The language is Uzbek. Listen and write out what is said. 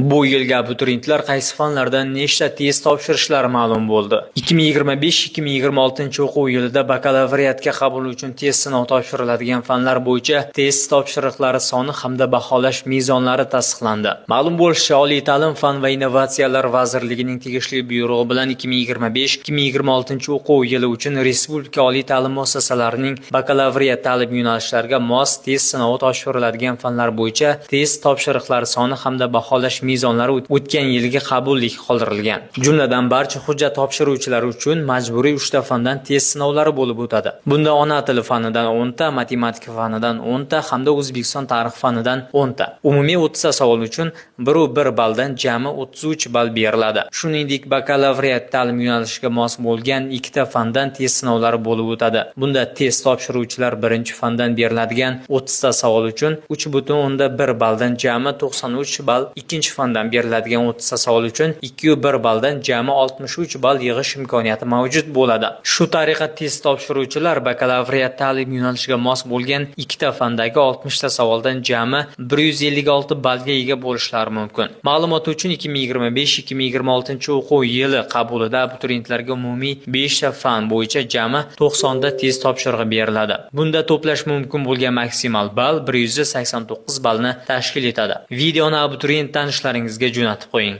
Bu yilgi abituriyentlar qaysi fanlardan nechta test topshirishlari ma'lum bo'ldi. 2025-2026 o'quv yilida bakalavriatga qabul uchun test sinov topshiriladigan fanlar bo'yicha test topshiriqlari soni hamda baholash mezonlari tasdiqlandi. Ma'lum bo'lishicha, Oliy ta'lim, fan va innovatsiyalar vazirligining tegishli buyrug'i bilan 2025-2026 o'quv yili uchun respublika oliy ta'lim muassasalarining bakalavriat ta'lim yo'nalishlariga mos test sinovi topshiriladigan fanlar bo'yicha test topshiriqlari soni hamda baholash mezonlari o'tgan yilgi qabuldek qoldirilgan. Jumladan barcha hujjat topshiruvchilar uchun majburiy 3 ta fandan test sinovlari bo'lib o'tadi. Bunda ona tili fanidan 10 ta, matematika fanidan 10 ta hamda O'zbekiston tarix fanidan 10 ta. Umumiy 30 ta savol uchun 1 balldan jami 33 ball beriladi. Shuningdek, bakalavriat ta'lim yo'nalishiga mos bo'lgan 2 ta fandan test sinovlari bo'lib o'tadi. Bunda test topshiruvchilar birinchi fandan beriladigan 30 ta savol uchun 3,1 balldan jami 93 ball, ikkinchi fandan beriladigan 30 ta savol uchun 2,1 balldan jami 63 ball yig'ish imkoniyati mavjud bo'ladi. Shu tariqa test topshiruvchilar bakalavriat ta'lim yo'nalishiga mos bo'lgan 2 ta fandagi 60 ta savoldan jami 156 ballga ega bo'lishlari mumkin. Ma'lumot uchun 2025-2026 o'quv yili qabulida abituriyentlarga umumiy 5 ta fan bo'yicha jami 90 ta test topshirig'i beriladi. Bunda to'plash mumkin bo'lgan maksimal ball 189 ballni tashkil etadi. Videoni abituriyent tanishlaringizga jo'natib qo'ying.